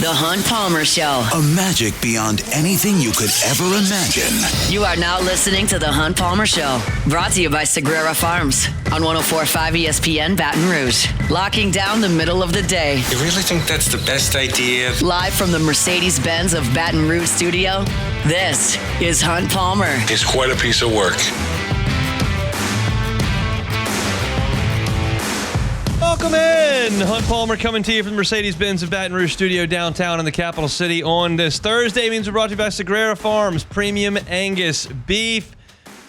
The Hunt Palmer Show. A magic beyond anything you could ever imagine. You are now listening to The Hunt Palmer Show. Brought to you by Sagrera Farms on 104.5 ESPN Baton Rouge. Locking down the middle of the day. You really think that's the best idea? Live from the Mercedes-Benz of Baton Rouge studio, this is Hunt Palmer. It's quite a piece of work. Welcome in. Hunt Palmer coming to you from the Mercedes-Benz of Baton Rouge studio downtown in the capital city on this Thursday. Means we're brought to you by Sagrera Farms, premium Angus beef.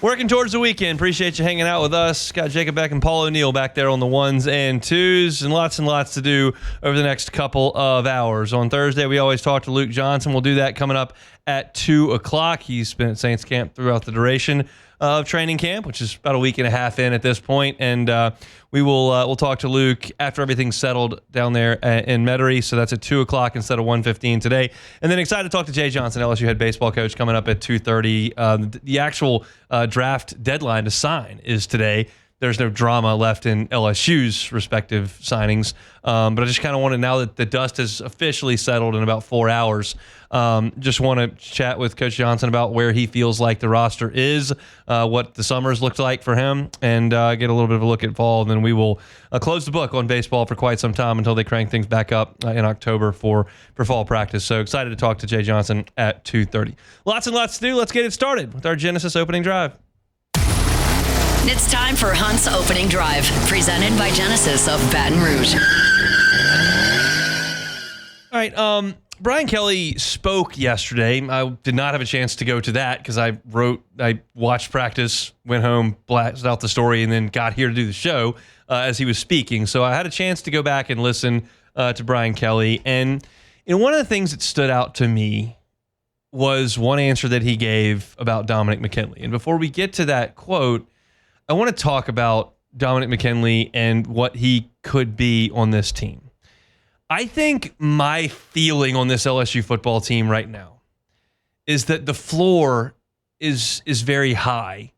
Working towards the weekend. Appreciate you hanging out with us. Got Jacob Beck and Paul O'Neill back there on the ones and twos, and lots to do over the next couple of hours. On Thursday, we always talk to Luke Johnson. We'll do that coming up at 2 o'clock. He's been at Saints camp throughout the duration of training camp, which is about a week and a half in at this point. And we'll talk to Luke after everything's settled down there in Metairie. So that's at 2 o'clock instead of 1:15 today. And then excited to talk to Jay Johnson, LSU head baseball coach, coming up at 2:30. The actual draft deadline to sign is today. There's no drama left in LSU's respective signings. But I just kind of wanted, now that the dust has officially settled in about 4 hours, just want to chat with Coach Johnson about where he feels like the roster is, what the summer's looked like for him, and get a little bit of a look at fall. And then we will close the book on baseball for quite some time until they crank things back up in October for fall practice. So excited to talk to Jay Johnson at 2:30. Lots and lots to do. Let's get it started with our Genesis opening drive. It's time for Hunt's Opening Drive, presented by Genesis of Baton Rouge. All right, Brian Kelly spoke yesterday. I did not have a chance to go to that because I watched practice, went home, blasted out the story, and then got here to do the show as he was speaking. So I had a chance to go back and listen to Brian Kelly. And one of the things that stood out to me was one answer that he gave about Dominic McKinley. And before we get to that quote, I want to talk about Dominic McKinley and what he could be on this team. I think my feeling on this LSU football team right now is that the floor is very high.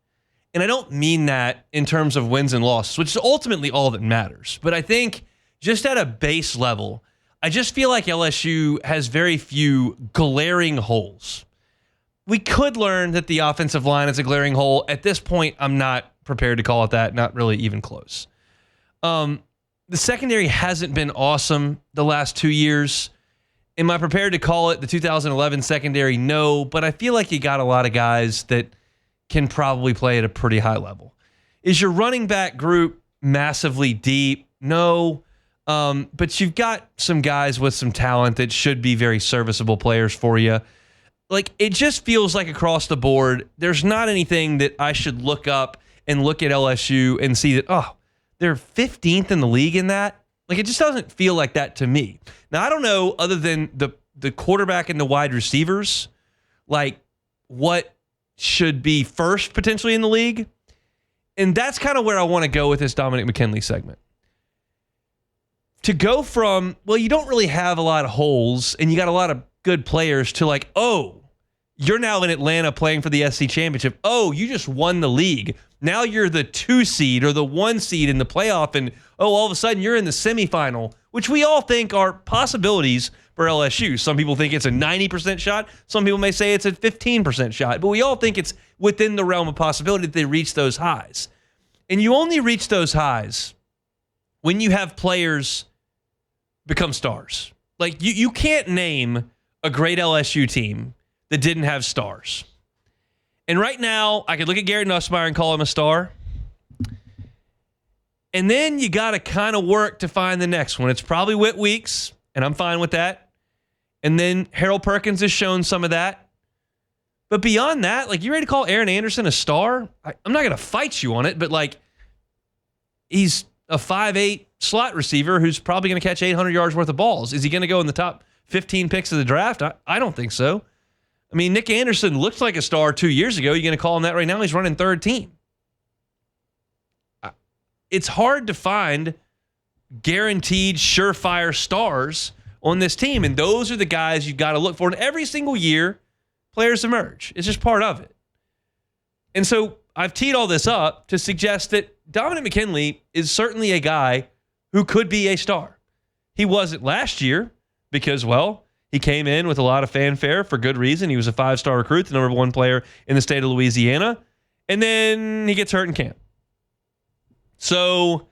And I don't mean that in terms of wins and losses, which is ultimately all that matters. But I think just at a base level, I just feel like LSU has very few glaring holes. We could learn that the offensive line is a glaring hole. At this point, I'm not prepared to call it that, not really even close. The secondary hasn't been awesome the last 2 years. Am I prepared to call it the 2011 secondary? No, but I feel like you got a lot of guys that can probably play at a pretty high level. Is your running back group massively deep? No, but you've got some guys with some talent that should be very serviceable players for you. Like, it just feels like across the board, there's not anything that I should look up and look at LSU and see that, oh, they're 15th in the league in that. Like, it just doesn't feel like that to me. Now, I don't know, other than the quarterback and the wide receivers, like what should be first potentially in the league. And that's kind of where I want to go with this Dominic McKinley segment. To go from, well, you don't really have a lot of holes and you got a lot of good players, to like, oh, you're now in Atlanta playing for the SC Championship. Oh, you just won the league. Now you're the 2 seed or the 1 seed in the playoff, and all of a sudden you're in the semifinal, which we all think are possibilities for LSU. Some people think it's a 90% shot. Some people may say it's a 15% shot, but we all think it's within the realm of possibility that they reach those highs. And you only reach those highs when you have players become stars. Like, you can't name a great LSU team that didn't have stars. And right now, I could look at Garrett Nussmeier and call him a star. And then you got to kind of work to find the next one. It's probably Whit Weeks, and I'm fine with that. And then Harold Perkins has shown some of that. But beyond that, like, you ready to call Aaron Anderson a star? I'm not going to fight you on it, but, like, he's a 5'8" slot receiver who's probably going to catch 800 yards worth of balls. Is he going to go in the top 15 picks of the draft? I don't think so. I mean, Nick Anderson looked like a star 2 years ago. You're going to call him that right now? He's running third team. It's hard to find guaranteed surefire stars on this team, and those are the guys you've got to look for. And every single year, players emerge. It's just part of it. And so I've teed all this up to suggest that Dominic McKinley is certainly a guy who could be a star. He wasn't last year because, well, He came in with a lot of fanfare for good reason. He was a 5-star recruit, the number 1 player in the state of Louisiana. And then he gets hurt in camp. So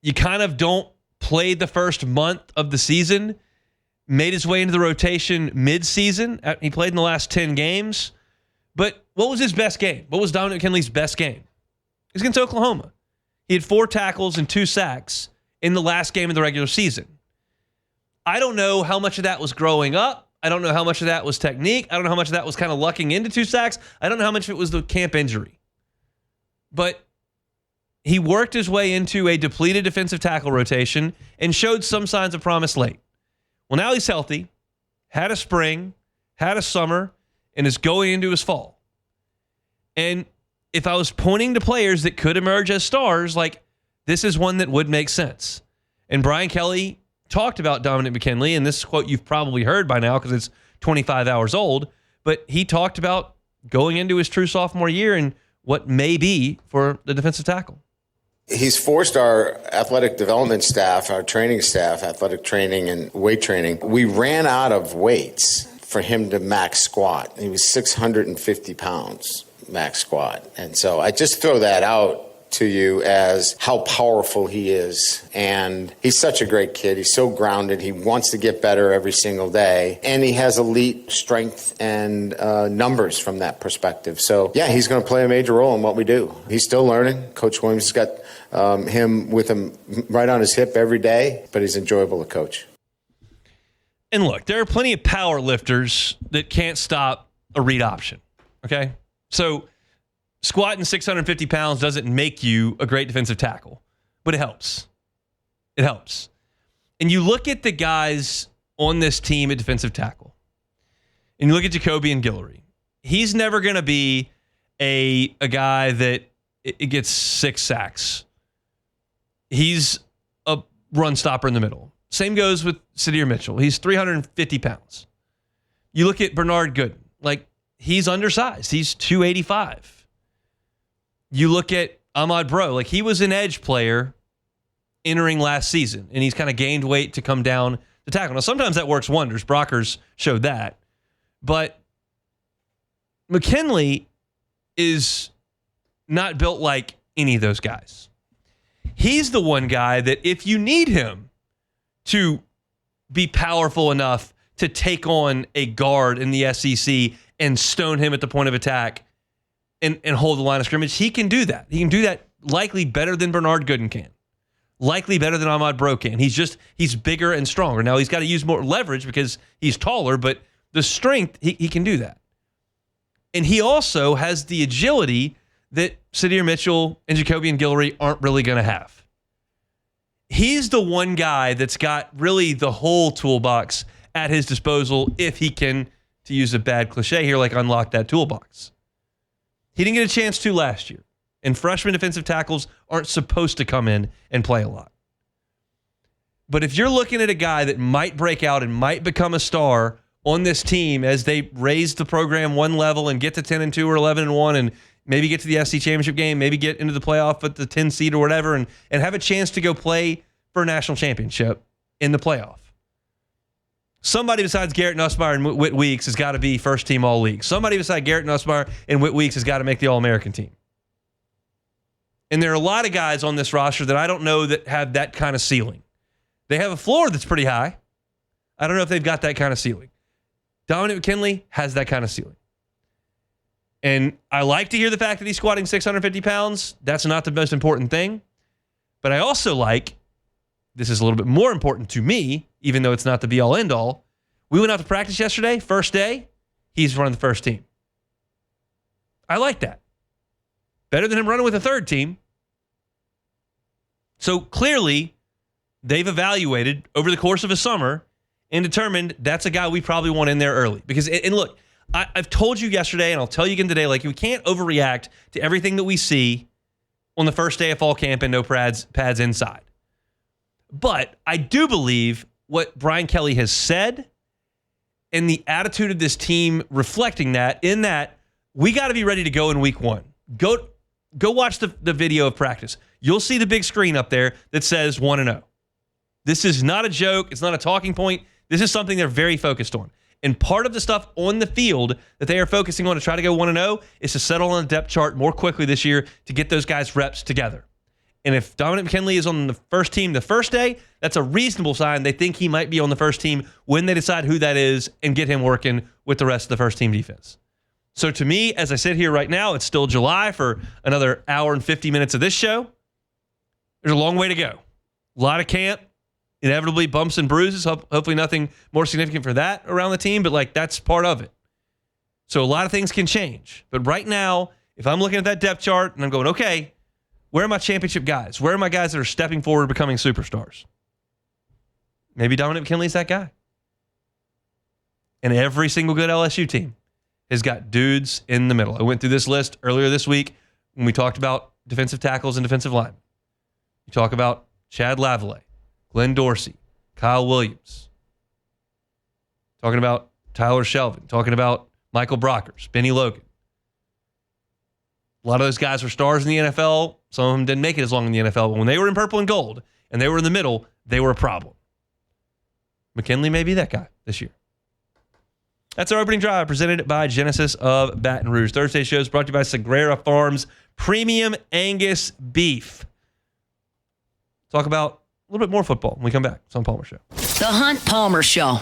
you kind of don't play the first month of the season. Made his way into the rotation mid-season. He played in the last 10 games. But what was his best game? What was Dominic McKinley's best game? It was against Oklahoma. He had 4 tackles and 2 sacks in the last game of the regular season. I don't know how much of that was growing up. I don't know how much of that was technique. I don't know how much of that was kind of lucking into 2 sacks. I don't know how much of it was the camp injury. But he worked his way into a depleted defensive tackle rotation and showed some signs of promise late. Well, now he's healthy, had a spring, had a summer, and is going into his fall. And if I was pointing to players that could emerge as stars, like, this is one that would make sense. And Brian Kelly talked about Dominic McKinley, and this quote you've probably heard by now because it's 25 hours old, but he talked about going into his true sophomore year and what may be for the defensive tackle. He's forced our athletic development staff, our training staff, athletic training and weight training. We ran out of weights for him to max squat. He was 650 pounds max squat. And so I just throw that out to you as how powerful he is. And he's such a great kid. He's so grounded. He wants to get better every single day. And he has elite strength and numbers from that perspective. So, yeah, he's going to play a major role in what we do. He's still learning. Coach Williams has got him with him right on his hip every day, but he's enjoyable to coach. And look, there are plenty of power lifters that can't stop a read option, okay? So squatting 650 pounds doesn't make you a great defensive tackle, but it helps. It helps. And you look at the guys on this team at defensive tackle, and you look at Jacoby and Guillory. He's never going to be a guy that it gets 6 sacks. He's a run stopper in the middle. Same goes with Sadir Mitchell. He's 350 pounds. You look at Bernard Gooden. Like, he's undersized. He's 285. You look at Ahmad Bro, like he was an edge player entering last season, and he's kind of gained weight to come down the tackle. Now, sometimes that works wonders. Brockers showed that. But McKinley is not built like any of those guys. He's the one guy that if you need him to be powerful enough to take on a guard in the SEC and stone him at the point of attack, and hold the line of scrimmage, he can do that. He can do that likely better than Bernard Gooden can. Likely better than Ahmad Bro can. He's bigger and stronger. Now, he's got to use more leverage because he's taller, but the strength, he can do that. And he also has the agility that Sadir Mitchell and Jacoby and Guillory aren't really going to have. He's the one guy that's got really the whole toolbox at his disposal if he can, to use a bad cliche here, like unlock that toolbox. He didn't get a chance to last year. And freshman defensive tackles aren't supposed to come in and play a lot. But if you're looking at a guy that might break out and might become a star on this team as they raise the program one level and get to 10-2 or 11-1 and maybe get to the SC championship game, maybe get into the playoff at the 10 seed or whatever, and have a chance to go play for a national championship in the playoff. Somebody besides Garrett Nussmeier and Whit Weeks has got to be first team all league. Somebody beside Garrett Nussmeier and Whit Weeks has got to make the All-American team. And there are a lot of guys on this roster that I don't know that have that kind of ceiling. They have a floor that's pretty high. I don't know if they've got that kind of ceiling. Dominic McKinley has that kind of ceiling. And I like to hear the fact that he's squatting 650 pounds. That's not the most important thing. But I also like, this is a little bit more important to me, even though it's not the be-all, end-all. We went out to practice yesterday, first day. He's running the first team. I like that. Better than him running with a third team. So clearly, they've evaluated over the course of a summer and determined that's a guy we probably want in there early. Because, and look, I've told you yesterday, and I'll tell you again today, like, we can't overreact to everything that we see on the first day of fall camp and no pads inside. But I do believe what Brian Kelly has said and the attitude of this team reflecting that, in that we got to be ready to go in week 1. Go watch the video of practice. You'll see the big screen up there that says 1-0. This is not a joke. It's not a talking point. This is something they're very focused on. And part of the stuff on the field that they are focusing on to try to go 1-0 is to settle on a depth chart more quickly this year to get those guys reps together. And if Dominic McKinley is on the first team the first day, that's a reasonable sign they think he might be on the first team when they decide who that is and get him working with the rest of the first team defense. So to me, as I sit here right now, it's still July for another hour and 50 minutes of this show. There's a long way to go. A lot of camp, inevitably bumps and bruises. Hopefully nothing more significant for that around the team, but that's part of it. So a lot of things can change. But right now, if I'm looking at that depth chart and I'm going, okay, where are my championship guys? Where are my guys that are stepping forward, becoming superstars? Maybe Dominic McKinley's that guy. And every single good LSU team has got dudes in the middle. I went through this list earlier this week when we talked about defensive tackles and defensive linemen. You talk about Chad Lavallee, Glenn Dorsey, Kyle Williams. Talking about Tyler Shelvin. Talking about Michael Brockers, Benny Logan. A lot of those guys were stars in the NFL. Some of them didn't make it as long in the NFL. But when they were in purple and gold and they were in the middle, they were a problem. McKinley may be that guy this year. That's our opening drive presented by Genesis of Baton Rouge. Thursday show is brought to you by Sagrera Farms Premium Angus Beef. Talk about a little bit more football when we come back. It's on Palmer Show. The Hunt Palmer Show.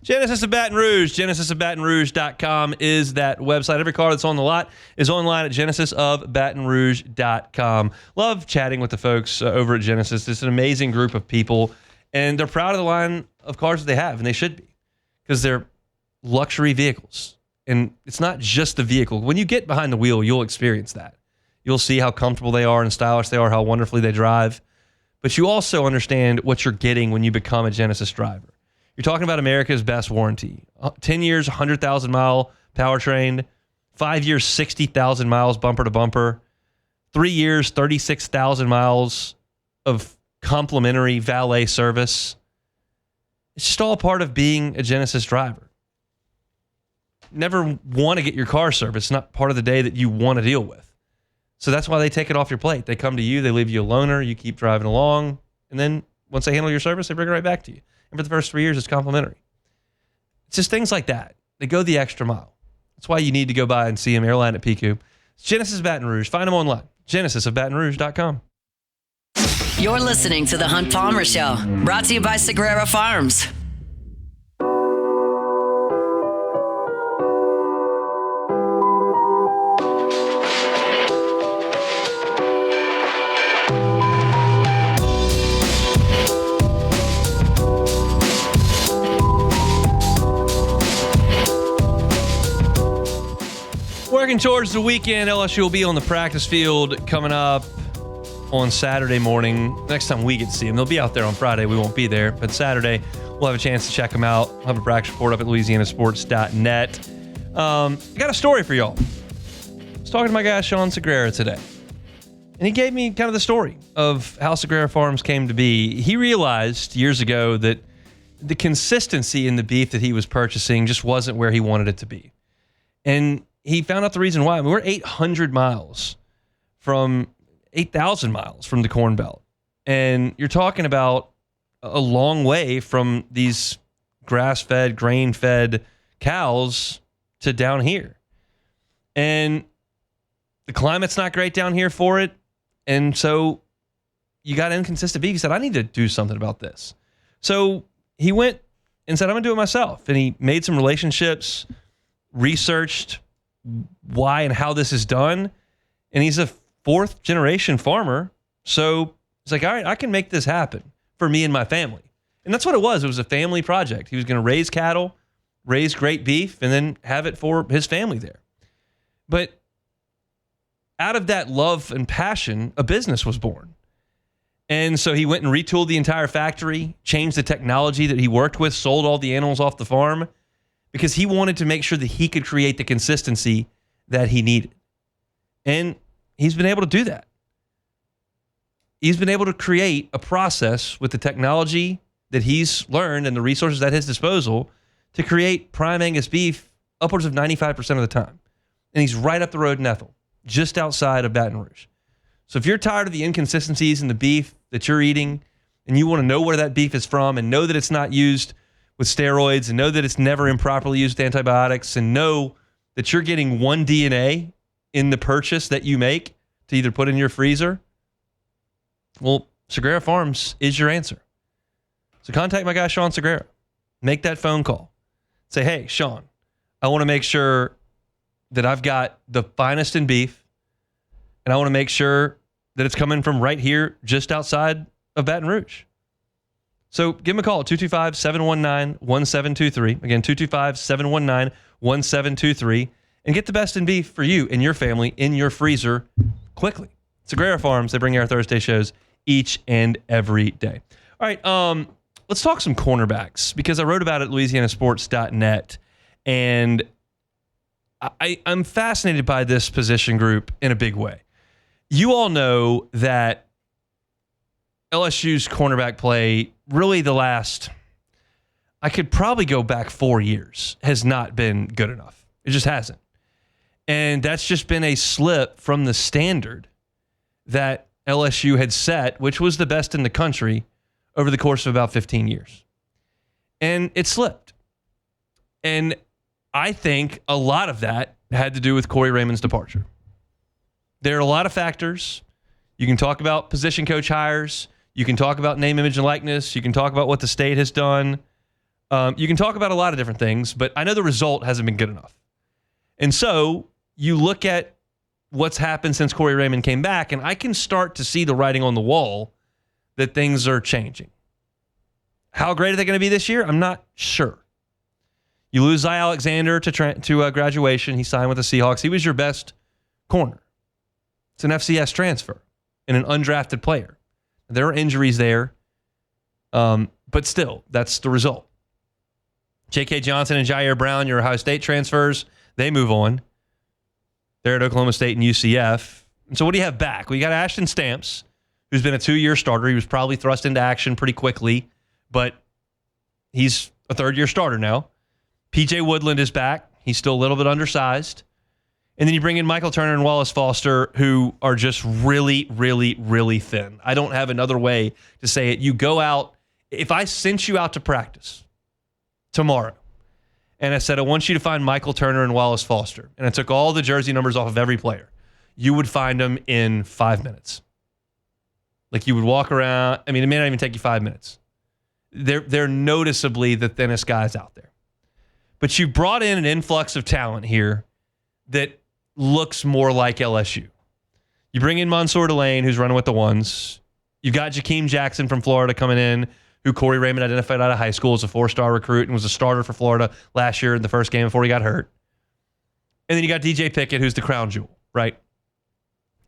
Genesis of Baton Rouge. GenesisofBatonRouge.com is that website. Every car that's on the lot is online at GenesisofBatonRouge.com. Love chatting with the folks over at Genesis. It's an amazing group of people, and they're proud of the line of cars that they have, and they should be, because they're luxury vehicles. And it's not just the vehicle. When you get behind the wheel, you'll experience that. You'll see how comfortable they are and stylish they are, how wonderfully they drive. But you also understand what you're getting when you become a Genesis driver. You're talking about America's best warranty. 10 years, 100,000-mile powertrain. 5 years, 60,000 miles bumper to bumper. 3 years, 36,000 miles of complimentary valet service. It's just all part of being a Genesis driver. Never want to get your car serviced. It's not part of the day that you want to deal with. So that's why they take it off your plate. They come to you, they leave you a loaner, you keep driving along, and then once they handle your service, they bring it right back to you. And for the first 3 years, it's complimentary. It's just things like that. They go the extra mile. That's why you need to go by and see them, Airline at PQ. It's Genesis Baton Rouge. Find them online, GenesisofBatonRouge.com. You're listening to The Hunt Palmer Show, brought to you by Sagrera Farms. Working towards the weekend, LSU will be on the practice field coming up on Saturday morning. Next time we get to see them, they'll be out there on Friday. We won't be there, but Saturday we'll have a chance to check them out. We'll have a practice report up at LouisianaSports.net. I got a story for y'all. I was talking to my guy Sean Sagrera today, and he gave me kind of the story of how Sagrera Farms came to be. He realized years ago that the consistency in the beef that he was purchasing just wasn't where he wanted it to be. And he found out the reason why. I mean, we're 800 miles from 8,000 miles from the Corn Belt. And you're talking about a long way from these grass-fed, grain-fed cows to down here. And the climate's not great down here for it. And so you got inconsistent beef. He said, I need to do something about this. So he went and said, I'm going to do it myself. And he made some relationships, researched why and how this is done. And he's a fourth generation farmer. So he's like, all right, I can make this happen for me and my family. And that's what it was. It was a family project. He was going to raise cattle, raise great beef, and then have it for his family there. But out of that love and passion, a business was born. And so he went and retooled the entire factory, changed the technology that he worked with, sold all the animals off the farm, because he wanted to make sure that he could create the consistency that he needed. And he's been able to do that. He's been able to create a process with the technology that he's learned and the resources at his disposal to create prime Angus beef upwards of 95% of the time. And he's right up the road in Ethel, just outside of Baton Rouge. So if you're tired of the inconsistencies in the beef that you're eating, and you want to know where that beef is from and know that it's not used with steroids and know that it's never improperly used with antibiotics and know that you're getting one DNA in the purchase that you make to either put in your freezer, well, Segura Farms is your answer. So contact my guy, Sean Segura. Make that phone call. Say, hey, Sean, I want to make sure that I've got the finest in beef, and I want to make sure that it's coming from right here just outside of Baton Rouge. So give him a call at 225-719-1723. Again, 225-719-1723. And get the best in beef for you and your family in your freezer quickly. Segura Farms, they bring you our Thursday shows each and every day. All right, let's talk some cornerbacks because I wrote about it at LouisianaSports.net, and I'm fascinated by this position group in a big way. You all know that LSU's cornerback play, really the last, I could probably go back 4 years, has not been good enough. It just hasn't. And that's just been a slip from the standard that LSU had set, which was the best in the country over the course of about 15 years. And it slipped. And I think a lot of that had to do with Corey Raymond's departure. There are a lot of factors. You can talk about position coach hires. You can talk about name, image, and likeness. You can talk about what the state has done. You can talk about a lot of different things, but I know the result hasn't been good enough. And so you look at what's happened since Corey Raymond came back, and I can start to see the writing on the wall that things are changing. How great are they going to be this year? I'm not sure. You lose Zy Alexander to graduation. He signed with the Seahawks. He was your best corner. It's an FCS transfer and an undrafted player. There are injuries there, but still, that's the result. J.K. Johnson and Jair Brown, your Ohio State transfers, they move on. They're at Oklahoma State and UCF. And so what do you have back? Well, you got Ashton Stamps, who's been a 2-year starter. He was probably thrust into action pretty quickly, but he's a third-year starter now. P.J. Woodland is back. He's still a little bit undersized. And then you bring in Michael Turner and Wallace Foster, who are just really, really, really thin. I don't have another way to say it. You go out. If I sent you out to practice tomorrow, and I said, I want you to find Michael Turner and Wallace Foster, and I took all the jersey numbers off of every player, you would find them in 5 minutes. Like you would walk around. I mean, it may not even take you 5 minutes. They're noticeably the thinnest guys out there. But you brought in an influx of talent here that looks more like LSU. You bring in Mansour Delane, who's running with the ones. You've got Jakeem Jackson from Florida coming in, who Corey Raymond identified out of high school as a 4-star recruit and was a starter for Florida last year in the first game before he got hurt. And then you got DJ Pickett, who's the crown jewel, right?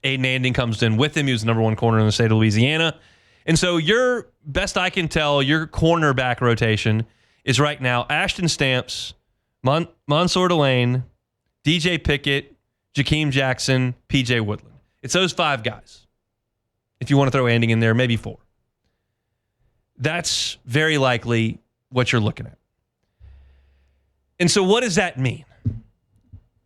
Aiden Anding comes in with him. He was the number 1 corner in the state of Louisiana. And so your, best I can tell, your cornerback rotation is right now Ashton Stamps, Mansour Delane, DJ Pickett, Jakeem Jackson, P.J. Woodland. It's those 5 guys. If you want to throw Anding in there, maybe 4. That's very likely what you're looking at. And so what does that mean?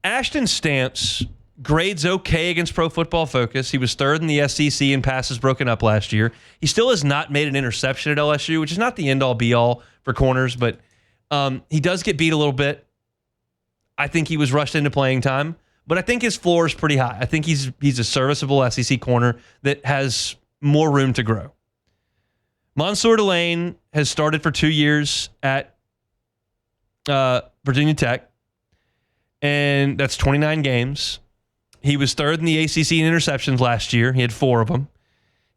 Ashton Stamps grades okay against Pro Football Focus. He was 3rd in the SEC in passes broken up last year. He still has not made an interception at LSU, which is not the end-all be-all for corners, but he does get beat a little bit. I think he was rushed into playing time, but I think his floor is pretty high. I think he's a serviceable SEC corner that has more room to grow. Mansour Delane has started for 2 years at Virginia Tech, and that's 29 games. He was 3rd in the ACC in interceptions last year. He had 4 of them.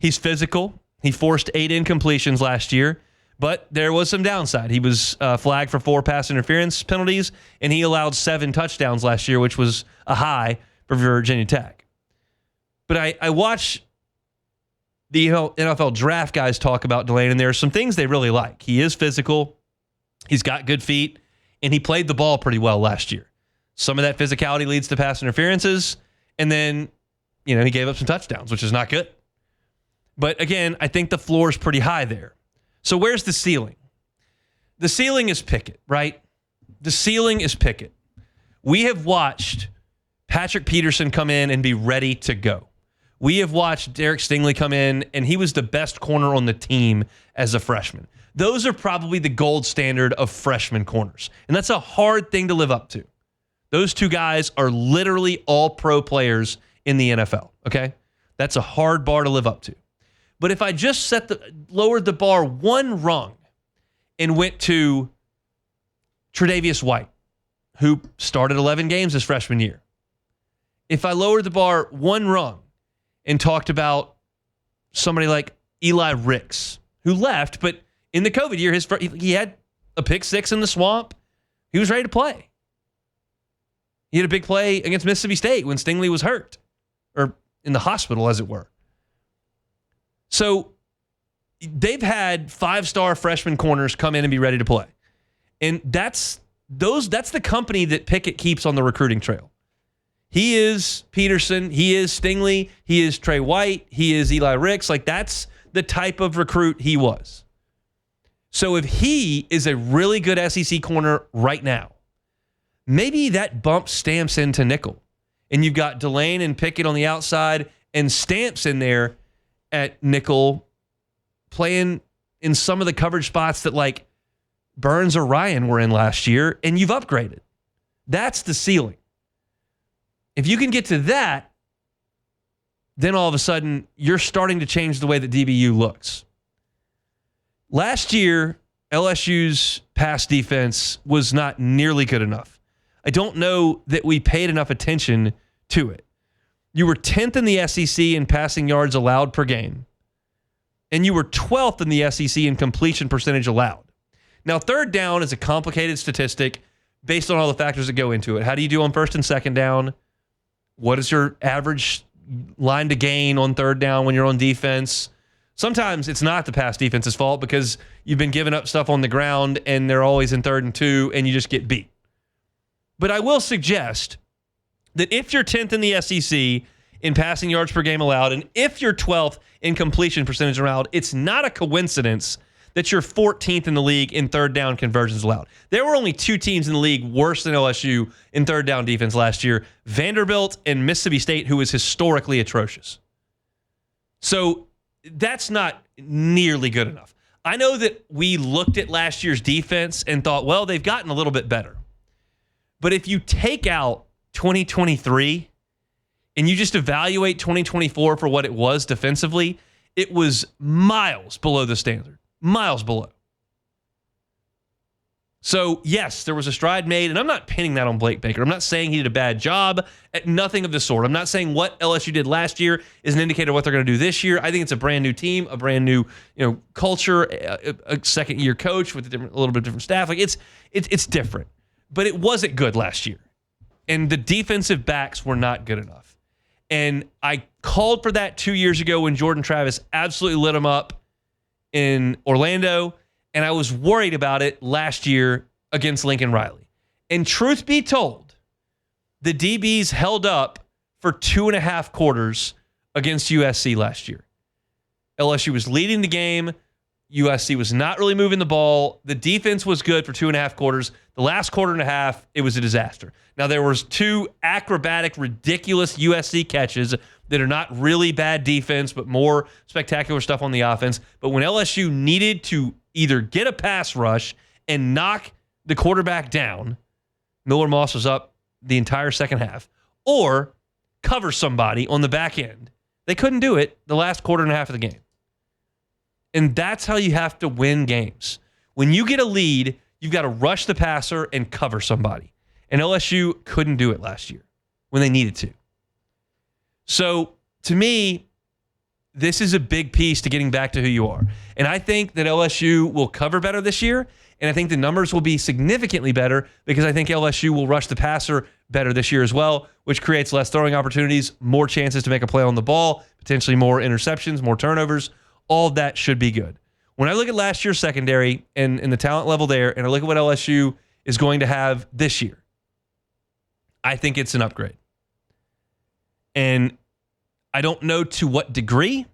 He's physical. He forced 8 incompletions last year, but there was some downside. He was flagged for 4 pass interference penalties, and he allowed 7 touchdowns last year, which was a high for Virginia Tech. But I watch the NFL draft guys talk about Delane, and there are some things they really like. He is physical. He's got good feet, and he played the ball pretty well last year. Some of that physicality leads to pass interferences, and then, he gave up some touchdowns, which is not good. But again, I think the floor is pretty high there. So where's the ceiling? The ceiling is Pickett, right? The ceiling is Pickett. We have watched Patrick Peterson come in and be ready to go. We have watched Derek Stingley come in, and he was the best corner on the team as a freshman. Those are probably the gold standard of freshman corners, and that's a hard thing to live up to. Those two guys are literally all pro players in the NFL, okay? That's a hard bar to live up to. But if I just lowered the bar one rung and went to Tre'Davious White, who started 11 games his freshman year. If I lowered the bar one rung and talked about somebody like Eli Ricks, who left, but in the COVID year, he had a pick six in the swamp. He was ready to play. He had a big play against Mississippi State when Stingley was hurt, or in the hospital, as it were. So they've had 5-star freshman corners come in and be ready to play. And that's the company that Pickett keeps on the recruiting trail. He is Peterson. He is Stingley. He is Trey White. He is Eli Ricks. Like, that's the type of recruit he was. So if he is a really good SEC corner right now, maybe that bumps Stamps into nickel. And you've got Delane and Pickett on the outside and Stamps in there at nickel playing in some of the coverage spots that like Burns or Ryan were in last year, and you've upgraded. That's the ceiling. If you can get to that, then all of a sudden you're starting to change the way that DBU looks. Last year, LSU's pass defense was not nearly good enough. I don't know that we paid enough attention to it. You were 10th in the SEC in passing yards allowed per game, and you were 12th in the SEC in completion percentage allowed. Now, third down is a complicated statistic based on all the factors that go into it. How do you do on first and second down? What is your average line to gain on third down when you're on defense? Sometimes it's not the pass defense's fault because you've been giving up stuff on the ground and they're always in 3rd and 2 and you just get beat. But I will suggest that if you're 10th in the SEC in passing yards per game allowed, and if you're 12th in completion percentage allowed, it's not a coincidence that you're 14th in the league in third down conversions allowed. There were only 2 teams in the league worse than LSU in third down defense last year, Vanderbilt and Mississippi State, who is historically atrocious. So that's not nearly good enough. I know that we looked at last year's defense and thought, well, they've gotten a little bit better. But if you take out 2023 and you just evaluate 2024 for what it was defensively, it was miles below the standard. Miles below. So, yes, there was a stride made, and I'm not pinning that on Blake Baker. I'm not saying he did a bad job at nothing of the sort. I'm not saying what LSU did last year is an indicator of what they're going to do this year. I think it's a brand new team, a brand new culture, a second-year coach with a little bit different staff. Like it's different. But it wasn't good last year. And the defensive backs were not good enough. And I called for that 2 years ago when Jordan Travis absolutely lit them up in Orlando, and I was worried about it last year against Lincoln Riley. And truth be told, the DBs held up for 2.5 quarters against USC last year. LSU was leading the game. USC was not really moving the ball. The defense was good for 2.5 quarters. The last quarter and a half, it was a disaster. Now, there was 2 acrobatic, ridiculous USC catches that are not really bad defense, but more spectacular stuff on the offense. But when LSU needed to either get a pass rush and knock the quarterback down, Miller Moss was up the entire second half, or cover somebody on the back end. They couldn't do it the last quarter and a half of the game. And that's how you have to win games. When you get a lead, you've got to rush the passer and cover somebody. And LSU couldn't do it last year when they needed to. So, to me, this is a big piece to getting back to who you are. And I think that LSU will cover better this year, and I think the numbers will be significantly better because I think LSU will rush the passer better this year as well, which creates less throwing opportunities, more chances to make a play on the ball, potentially more interceptions, more turnovers. All of that should be good. When I look at last year's secondary and the talent level there, and I look at what LSU is going to have this year, I think it's an upgrade. And I don't know to what degree,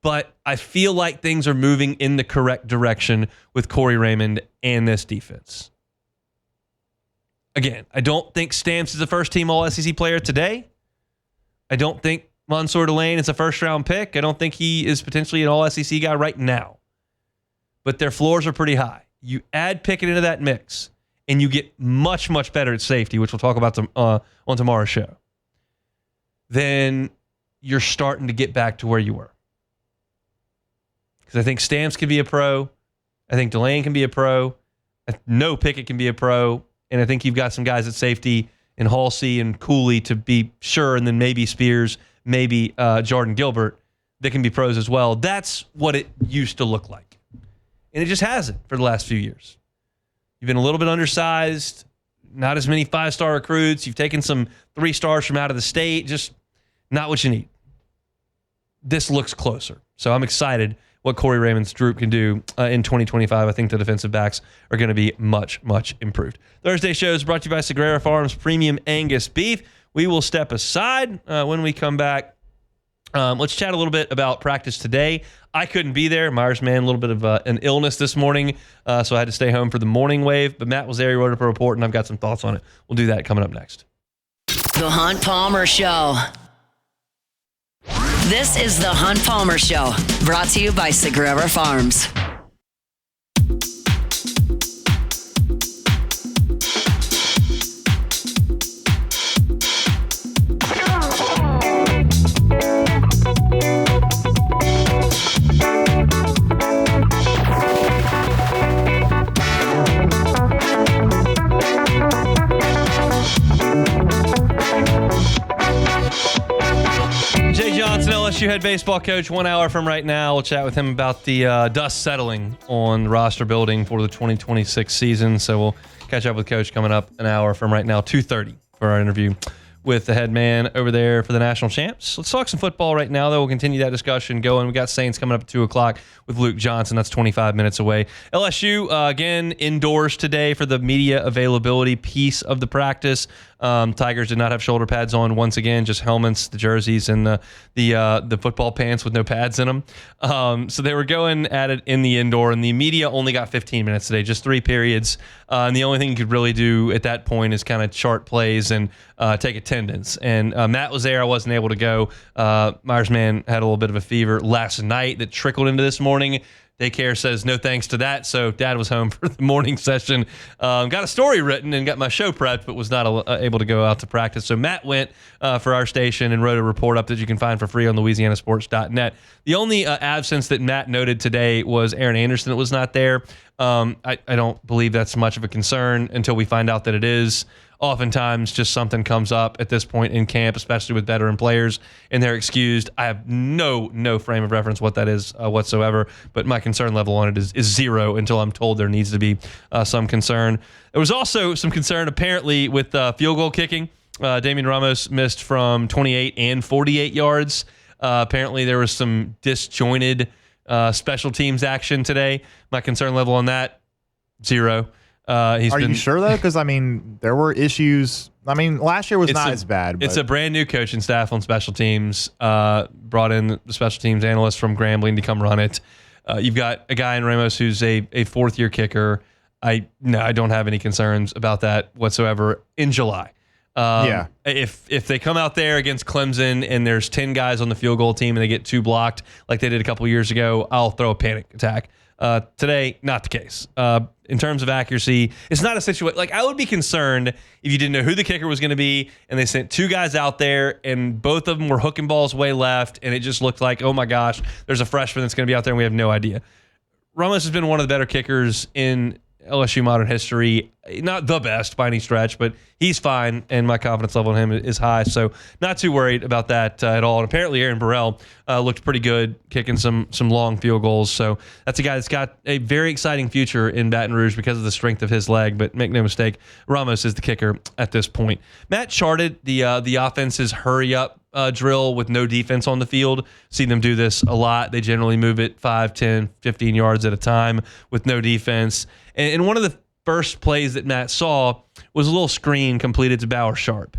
but I feel like things are moving in the correct direction with Corey Raymond and this defense. Again, I don't think Stamps is a first-team All-SEC player today. I don't think Mansour Delane is a first-round pick. I don't think he is potentially an all-SEC guy right now. But their floors are pretty high. You add Pickett into that mix, and you get much, much better at safety, which we'll talk about on tomorrow's show. Then you're starting to get back to where you were. Because I think Stamps can be a pro. I think Delane can be a pro. I know Pickett can be a pro. And I think you've got some guys at safety in Halsey and Cooley to be sure, and then maybe Spears, maybe Jordan Gilbert that can be pros as well. That's what it used to look like. And it just hasn't for the last few years. You've been a little bit undersized, not as many 5-star recruits. You've taken some 3 stars from out of the state, just not what you need. This looks closer. So I'm excited what Corey Raymond's group can do in 2025. I think the defensive backs are going to be much, much improved. Thursday show is brought to you by Sagrera Farms Premium Angus Beef. We will step aside when we come back. Let's chat a little bit about practice today. I couldn't be there. Myers man, a little bit of an illness this morning, so I had to stay home for the morning wave. But Matt was there. He wrote up a report, and I've got some thoughts on it. We'll do that coming up next. The Hunt Palmer Show. This is the Hunt Palmer Show, brought to you by Sagrera Farms. LSU head baseball coach 1 hour from right now. We'll chat with him about the dust settling on roster building for the 2026 season. So we'll catch up with Coach coming up an hour from right now, 2:30 for our interview with the head man over there for the national champs. Let's talk some football right now, though. We'll continue that discussion going. We got Saints coming up at 2 o'clock with Luke Johnson. That's 25 minutes away. LSU, again, indoors today for the media availability piece of the practice. Tigers did not have shoulder pads on once again, just helmets, the jerseys, and the football pants with no pads in them. So they were going at it in the indoor, and the media only got 15 minutes today, just 3 periods. And the only thing you could really do at that point is kind of chart plays and take attendance. And Matt was there. I wasn't able to go. Myers man had a little bit of a fever last night that trickled into this morning. Daycare says no thanks to that, so Dad was home for the morning session. Got a story written and got my show prepped, but was not able to go out to practice. So Matt went for our station and wrote a report up that you can find for free on LouisianaSports.net. The only absence that Matt noted today was Aaron Anderson that was not there. I don't believe that's much of a concern until we find out that it is. Oftentimes, just something comes up at this point in camp, especially with veteran players, and they're excused. I have no frame of reference what that is whatsoever, but my concern level on it is 0 until I'm told there needs to be some concern. There was also some concern, apparently, with field goal kicking. Damian Ramos missed from 28 and 48 yards. Apparently, there was some disjointed special teams action today. My concern level on that, 0. Are you sure, though? Because, I mean, there were issues. I mean, last year was not as bad. But. It's a brand new coaching staff on special teams. Brought in the special teams analyst from Grambling to come run it. You've got a guy in Ramos who's a 4th-year kicker. I don't have any concerns about that whatsoever in July. If they come out there against Clemson and there's 10 guys on the field goal team and they get 2 blocked like they did a couple years ago, I'll throw a panic attack. Today, not the case. In terms of accuracy, it's not a situation like I would be concerned if you didn't know who the kicker was going to be and they sent 2 guys out there and both of them were hooking balls way left and it just looked like, oh my gosh, there's a freshman that's going to be out there and we have no idea. Ramos has been one of the better kickers in LSU modern history. Not the best by any stretch, but he's fine, and my confidence level in him is high, so not too worried about that at all. And apparently Aaron Burrell looked pretty good kicking some long field goals, so that's a guy that's got a very exciting future in Baton Rouge because of the strength of his leg, but make no mistake, Ramos is the kicker at this point. Matt charted the offense's hurry-up drill with no defense on the field. See them do this a lot. They generally move it 5, 10, 15 yards at a time with no defense. And one of the first plays that Matt saw was a little screen completed to Bauer Sharp.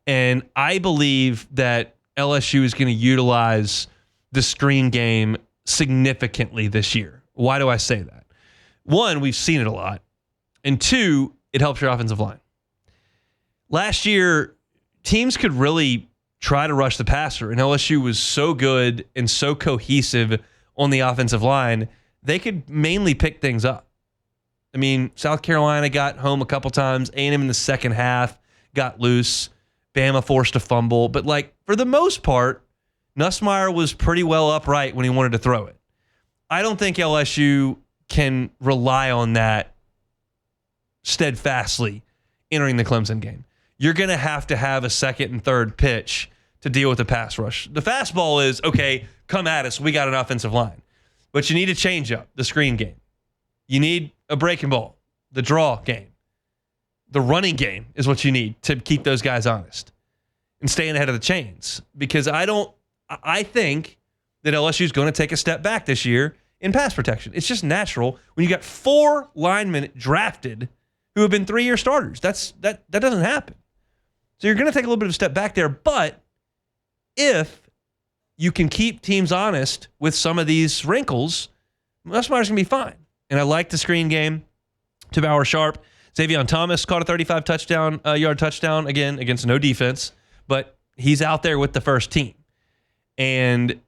And I believe that LSU is going to utilize the screen game significantly this year. Why do I say that? 1, we've seen it a lot. And 2, it helps your offensive line. Last year, teams could really try to rush the passer. And LSU was so good and so cohesive on the offensive line, they could mainly pick things up. I mean, South Carolina got home a couple times. A&M in the second half got loose. Bama forced a fumble. But, like, for the most part, Nussmeier was pretty well upright when he wanted to throw it. I don't think LSU can rely on that steadfastly entering the Clemson game. You're going to have a second and third pitch to deal with the pass rush. The fastball is, okay, come at us. We got an offensive line. But you need a change up, the screen game. You need a breaking ball, the draw game. The running game is what you need to keep those guys honest and staying ahead of the chains. Because I think that LSU is going to take a step back this year in pass protection. It's just natural when you got 4 linemen drafted who have been 3-year starters. That doesn't happen. So you're going to take a little bit of a step back there. But if you can keep teams honest with some of these wrinkles, Nussmeier's going to be fine. And I like the screen game to Bauer Sharp. Xavion Thomas caught a 35-yard touchdown, again, against no defense. But he's out there with the first team. And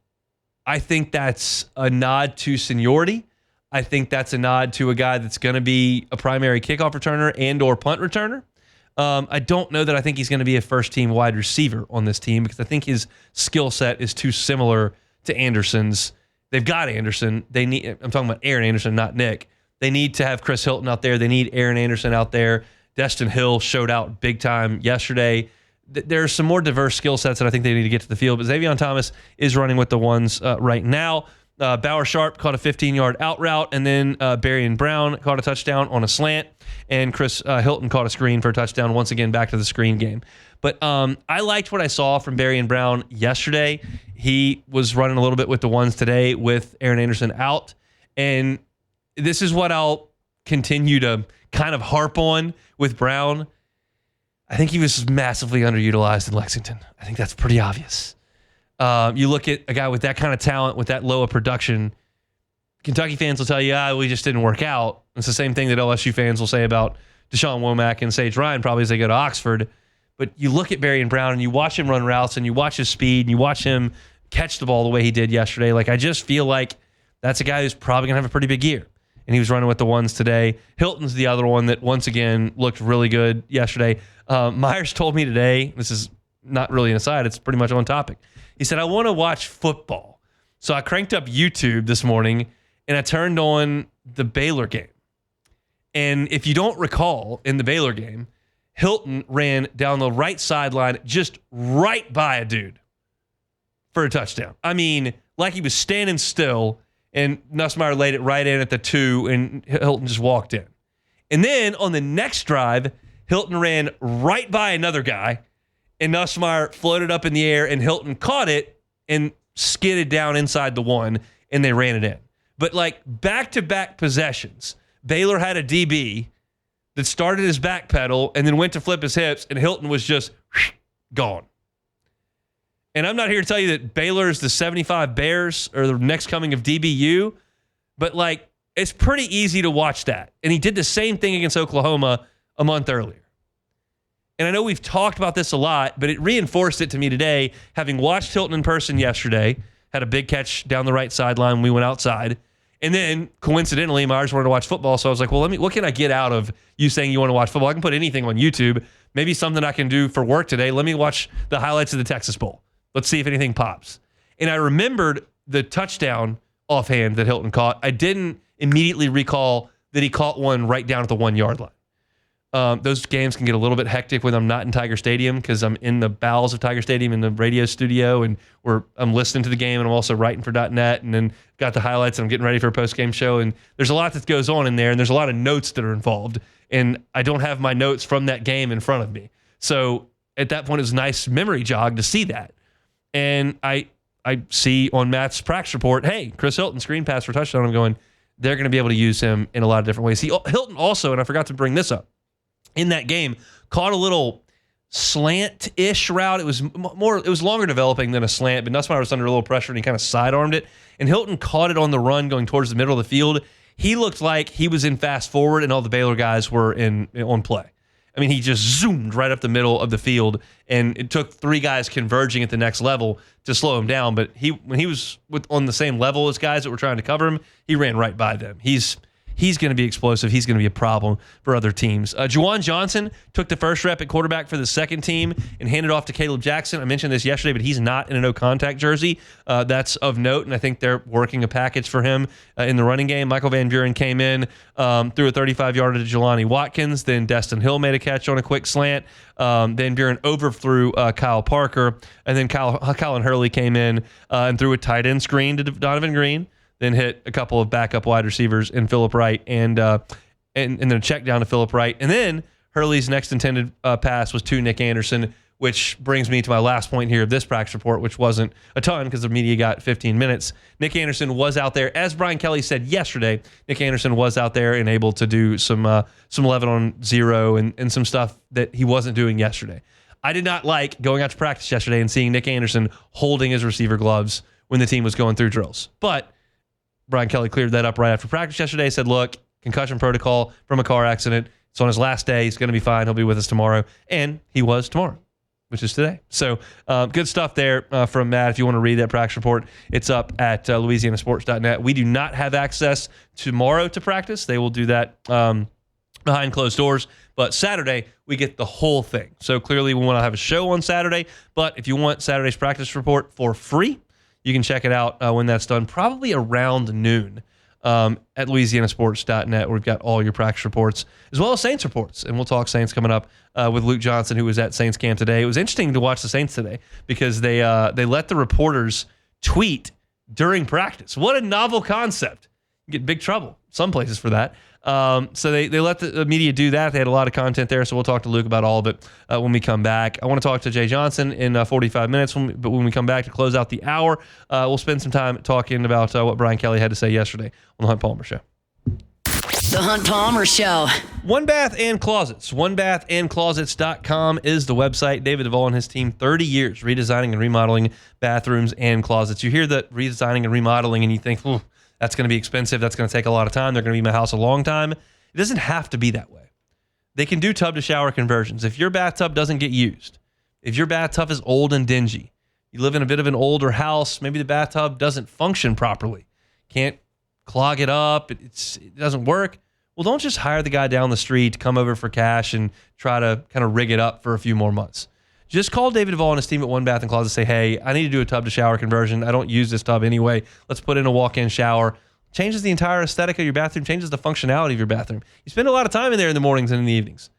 I think that's a nod to seniority. I think that's a nod to a guy that's going to be a primary kickoff returner and or punt returner. I don't know that I think he's going to be a first-team wide receiver on this team because I think his skill set is too similar to Anderson's. They've got Anderson. I'm talking about Aaron Anderson, not Nick. They need to have Chris Hilton out there. They need Aaron Anderson out there. Destin Hill showed out big time yesterday. There are some more diverse skill sets that I think they need to get to the field, but Xavion Thomas is running with the ones right now. Bauer Sharp caught a 15-yard out route, and then Berrien Brown caught a touchdown on a slant, and Chris Hilton caught a screen for a touchdown. Once again, back to the screen game. But I liked what I saw from Berrien Brown yesterday. He was running a little bit with the ones today with Aaron Anderson out, and this is what I'll continue to kind of harp on with Brown. I think he was massively underutilized in Lexington. I think that's pretty obvious. You look at a guy with that kind of talent, with that low of production, Kentucky fans will tell you, we just didn't work out. It's the same thing that LSU fans will say about Deshaun Womack and Sage Ryan probably as they go to Oxford. But you look at Berrien Brown and you watch him run routes and you watch his speed and you watch him catch the ball the way he did yesterday. Like, I just feel like that's a guy who's probably going to have a pretty big year. And he was running with the ones today. Hilton's the other one that, once again, looked really good yesterday. Myers told me today, this is not really an aside, it's pretty much on topic. He said, I want to watch football. So I cranked up YouTube this morning, and I turned on the Baylor game. And if you don't recall, in the Baylor game, Hilton ran down the right sideline just right by a dude for a touchdown. I mean, like he was standing still, and Nussmeier laid it right in at the 2, and Hilton just walked in. And then on the next drive, Hilton ran right by another guy, and Nussmeier floated up in the air, and Hilton caught it and skidded down inside the 1, and they ran it in. But like back-to-back possessions, Baylor had a DB that started his back pedal and then went to flip his hips, and Hilton was just gone. And I'm not here to tell you that Baylor is the 75 Bears or the next coming of DBU, but like it's pretty easy to watch that. And he did the same thing against Oklahoma a month earlier. And I know we've talked about this a lot, but it reinforced it to me today, having watched Hilton in person yesterday, had a big catch down the right sideline when we went outside. And then, coincidentally, Myers wanted to watch football, so I was like, well, what can I get out of you saying you want to watch football? I can put anything on YouTube. Maybe something I can do for work today. Let me watch the highlights of the Texas Bowl. Let's see if anything pops. And I remembered the touchdown offhand that Hilton caught. I didn't immediately recall that he caught one right down at the 1-yard line. Those games can get a little bit hectic when I'm not in Tiger Stadium because I'm in the bowels of Tiger Stadium in the radio studio, and I'm listening to the game, and I'm also writing for .net, and then got the highlights, and I'm getting ready for a post-game show, and there's a lot that goes on in there, and there's a lot of notes that are involved, and I don't have my notes from that game in front of me. So at that point, it was a nice memory jog to see that. And I see on Matt's practice report, hey, Chris Hilton, screen pass for touchdown. I'm going, they're going to be able to use him in a lot of different ways. Hilton also, and I forgot to bring this up, in that game, caught a little slant-ish route. It was longer developing than a slant, but Nussmeier was under a little pressure, and he kind of sidearmed it. And Hilton caught it on the run going towards the middle of the field. He looked like he was in fast forward, and all the Baylor guys were on play. I mean, he just zoomed right up the middle of the field, and it took 3 guys converging at the next level to slow him down. But when he was on the same level as guys that were trying to cover him, he ran right by them. He's going to be explosive. He's going to be a problem for other teams. Juwan Johnson took the first rep at quarterback for the second team and handed off to Caleb Jackson. I mentioned this yesterday, but he's not in a no-contact jersey. That's of note, and I think they're working a package for him in the running game. Michael Van Buren came in, threw a 35-yarder to Jelani Watkins. Then Destin Hill made a catch on a quick slant. Van Buren overthrew Kyle Parker. And then Colin Hurley came in and threw a tight end screen to Donovan Green. Then hit a couple of backup wide receivers in Phillip Wright and then a check down to Phillip Wright. And then Hurley's next intended pass was to Nick Anderson, which brings me to my last point here of this practice report, which wasn't a ton because the media got 15 minutes. Nick Anderson was out there. As Brian Kelly said yesterday, Nick Anderson was out there and able to do some 11-on-0 and some stuff that he wasn't doing yesterday. I did not like going out to practice yesterday and seeing Nick Anderson holding his receiver gloves when the team was going through drills. But Brian Kelly cleared that up right after practice yesterday. Said, look, concussion protocol from a car accident. It's on his last day. He's going to be fine. He'll be with us tomorrow. And he was tomorrow, which is today. So good stuff there from Matt. If you want to read that practice report, it's up at louisianasports.net. We do not have access tomorrow to practice. They will do that behind closed doors. But Saturday, we get the whole thing. So clearly we want to have a show on Saturday. But if you want Saturday's practice report for free, you can check it out when that's done, probably around noon at louisianasports.net, where we've got all your practice reports, as well as Saints reports. And we'll talk Saints coming up with Luke Johnson, who was at Saints camp today. It was interesting to watch the Saints today because they let the reporters tweet during practice. What a novel concept. You get in big trouble some places for that. So they let the media do that. They had a lot of content there, so we'll talk to Luke about all of it when we come back. I want to talk to Jay Johnson in 45 minutes, but when we come back to close out the hour, we'll spend some time talking about what Brian Kelly had to say yesterday on the Hunt Palmer Show. The Hunt Palmer Show. One Bath and Closets. OneBathAndClosets.com is the website. David Duvall and his team, 30 years redesigning and remodeling bathrooms and closets. You hear that redesigning and remodeling and you think, that's going to be expensive. That's going to take a lot of time. They're going to be in my house a long time. It doesn't have to be that way. They can do tub to shower conversions. If your bathtub doesn't get used, if your bathtub is old and dingy, you live in a bit of an older house, maybe the bathtub doesn't function properly, can't clog it up, it doesn't work. Well, don't just hire the guy down the street to come over for cash and try to kind of rig it up for a few more months. Just call David Duvall and his team at One Bath and Closet. Say, hey, I need to do a tub to shower conversion. I don't use this tub anyway. Let's put in a walk-in shower. Changes the entire aesthetic of your bathroom. Changes the functionality of your bathroom. You spend a lot of time in there in the mornings and in the evenings.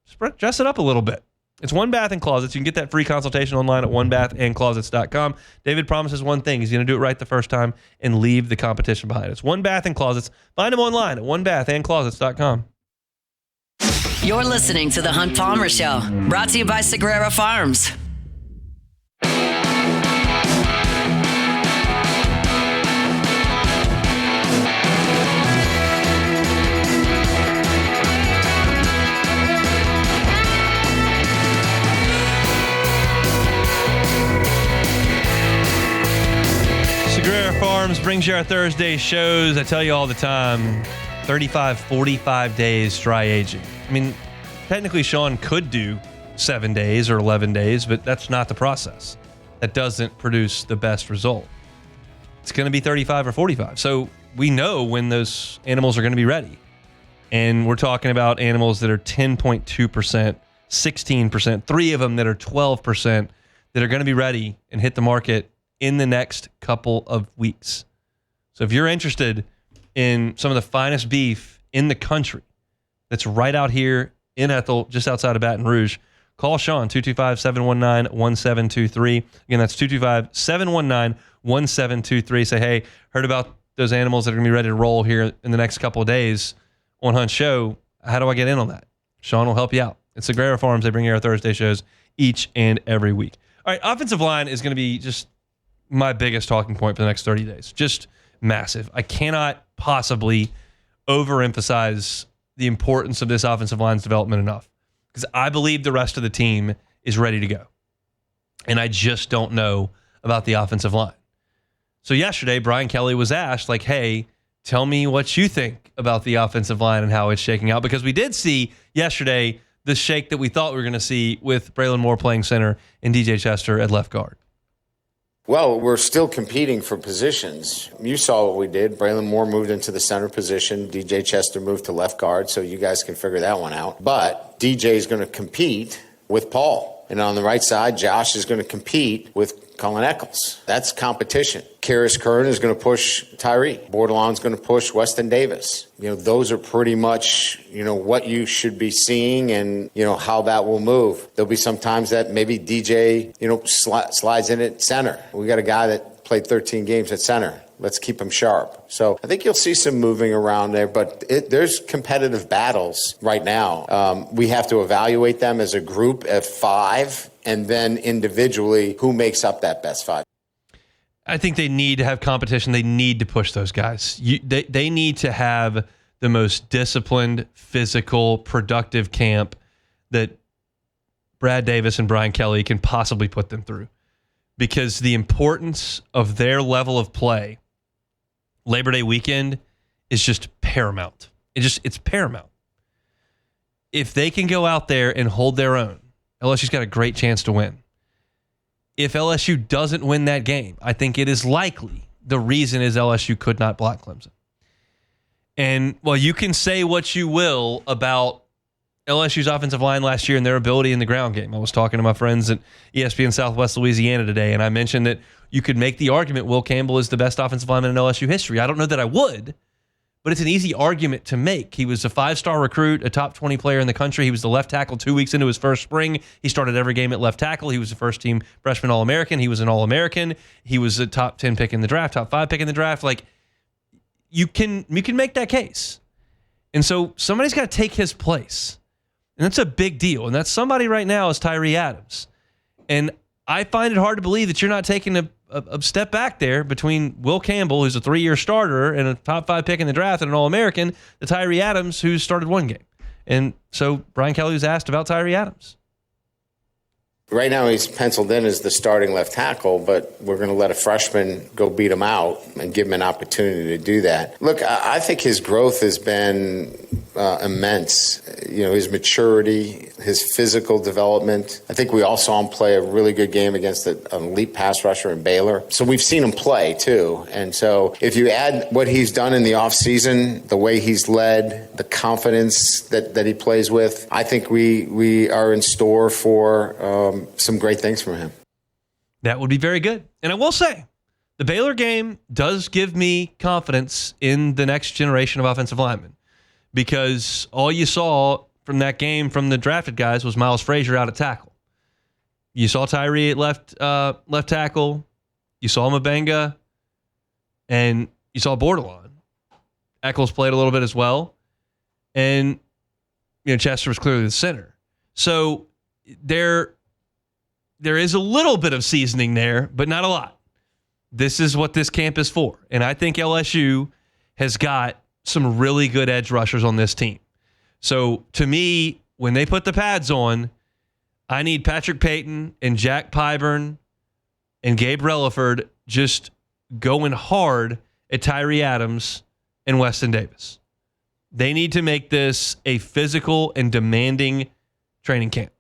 Just dress it up a little bit. It's One Bath and Closets. You can get that free consultation online at onebathandclosets.com. David promises one thing. He's going to do it right the first time and leave the competition behind us. One Bath and Closets. Find him online at onebathandclosets.com. You're listening to The Hunt Palmer Show, brought to you by Sagrera Farms. Sagrera Farms brings you our Thursday shows. I tell you all the time, 35, 45 days dry aging. I mean, technically Sean could do 7 days or 11 days, but that's not the process. That doesn't produce the best result. It's going to be 35 or 45. So we know when those animals are going to be ready. And we're talking about animals that are 10.2%, 16%, 3 of them that are 12% that are going to be ready and hit the market in the next couple of weeks. So if you're interested in some of the finest beef in the country, that's right out here in Ethel, just outside of Baton Rouge, call Sean, 225-719-1723. Again, that's 225-719-1723. Say, hey, heard about those animals that are going to be ready to roll here in the next couple of days on Hunt Show. How do I get in on that? Sean will help you out. It's Sagrera Farms. They bring you our Thursday shows each and every week. All right, offensive line is going to be just my biggest talking point for the next 30 days. Just massive. I cannot possibly overemphasize the importance of this offensive line's development enough, because I believe the rest of the team is ready to go. And I just don't know about the offensive line. So yesterday, Brian Kelly was asked, like, hey, tell me what you think about the offensive line and how it's shaking out. Because we did see yesterday the shake that we thought we were going to see with Braylon Moore playing center and DJ Chester at left guard? Well, we're still competing for positions. You saw what we did. Braylon Moore moved into the center position. DJ Chester moved to left guard, so you guys can figure that one out. But DJ is going to compete with Paul. And on the right side, Josh is going to compete with Colin Eccles. That's competition. Karis Kern is going to push Tyree. Bordelon's going to push Weston Davis. Those are pretty much, what you should be seeing and, how that will move. There'll be some times that maybe DJ, slides in at center. We got a guy that played 13 games at center. Let's keep him sharp. So I think you'll see some moving around there, but there's competitive battles right now. We have to evaluate them as a group of 5, and then individually, who makes up that best 5. I think they need to have competition. They need to push those guys. They need to have the most disciplined, physical, productive camp that Brad Davis and Brian Kelly can possibly put them through, because the importance of their level of play Labor Day weekend is just paramount. It's paramount. If they can go out there and hold their own, LSU's got a great chance to win. If LSU doesn't win that game, I think it is likely the reason is LSU could not block Clemson. And while you can say what you will about LSU's offensive line last year and their ability in the ground game. I was talking to my friends at ESPN Southwest Louisiana today, and I mentioned that you could make the argument Will Campbell is the best offensive lineman in LSU history. I don't know that I would, but it's an easy argument to make. He was a 5-star recruit, a top 20 player in the country. He was the left tackle 2 weeks into his first spring. He started every game at left tackle. He was the first-team freshman All-American. He was an All-American. He was a top 10 pick in the draft, top 5 pick in the draft. Like, you can make that case. And so somebody's got to take his place. And that's a big deal. And that somebody right now is Tyree Adams. And I find it hard to believe that you're not taking a step back there between Will Campbell, who's a 3-year starter and a top 5 pick in the draft and an All-American, to Tyree Adams, who's started 1 game. And so Brian Kelly was asked about Tyree Adams. Right now he's penciled in as the starting left tackle, but we're going to let a freshman go beat him out and give him an opportunity to do that. Look, I think his growth has been immense. His maturity, his physical development. I think we all saw him play a really good game against an elite pass rusher in Baylor. So we've seen him play too. And so if you add what he's done in the offseason, the way he's led, the confidence that he plays with, I think we are in store for some great things from him. That would be very good. And I will say, the Baylor game does give me confidence in the next generation of offensive linemen, because all you saw from that game from the drafted guys was Miles Frazier out at tackle. You saw Tyree at left tackle. You saw Mabenga, and you saw Bordelon. Eccles played a little bit as well, and Chester was clearly the center. So there is a little bit of seasoning there, but not a lot. This is what this camp is for. And I think LSU has got some really good edge rushers on this team. So to me, when they put the pads on, I need Patrick Payton and Jack Pyburn and Gabe Relaford just going hard at Tyree Adams and Weston Davis. They need to make this a physical and demanding training camp,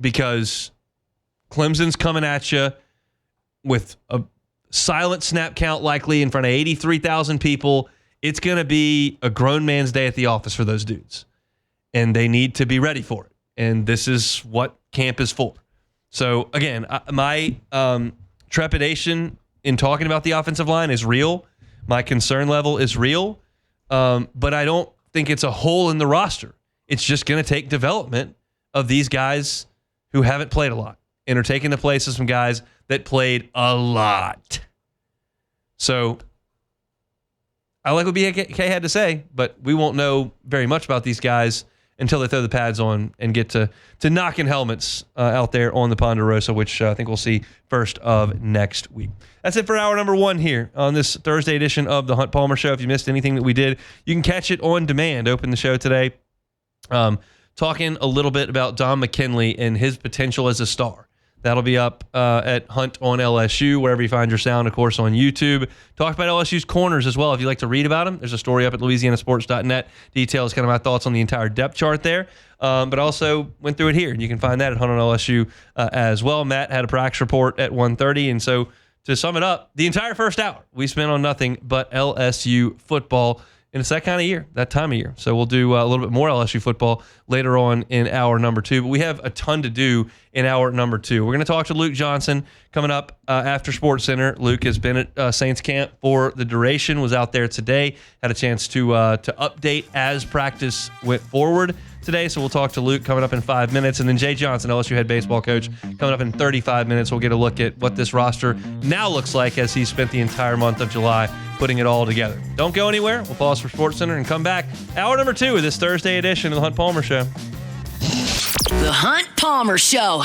because Clemson's coming at you with a silent snap count likely in front of 83,000 people. It's going to be a grown man's day at the office for those dudes, and they need to be ready for it. And this is what camp is for. So, again, my trepidation in talking about the offensive line is real. My concern level is real, but I don't think it's a hole in the roster. It's just going to take development of these guys who haven't played a lot and are taking the place of some guys that played a lot. So I like what BK had to say, but we won't know very much about these guys until they throw the pads on and get to knocking helmets out there on the Ponderosa, which I think we'll see first of next week. That's it for hour number 1 here on this Thursday edition of the Hunt Palmer Show. If you missed anything that we did, you can catch it on demand. Open the show today, talking a little bit about Don McKinley and his potential as a star. That'll be up at Hunt on LSU, wherever you find your sound, of course, on YouTube. Talked about LSU's corners as well. If you'd like to read about them, there's a story up at louisianasports.net. Details kind of my thoughts on the entire depth chart there. But also went through it here, and you can find that at Hunt on LSU as well. Matt had a practice report at 1:30, and so to sum it up, the entire first hour we spent on nothing but LSU football. And it's that kind of year, that time of year. So we'll do a little bit more LSU football later on in hour number 2. But we have a ton to do in hour number 2. We're going to talk to Luke Johnson coming up after Sports Center. Luke has been at Saints camp for the duration, was out there today, had a chance to update as practice went forward today. So we'll talk to Luke coming up in 5 minutes. And then Jay Johnson, LSU head baseball coach, coming up in 35 minutes. We'll get a look at what this roster now looks like as he spent the entire month of July putting it all together. Don't go anywhere. We'll pause for Sports Center and come back. Hour number 2 of this Thursday edition of the Hunt Palmer Show. The Hunt Palmer Show.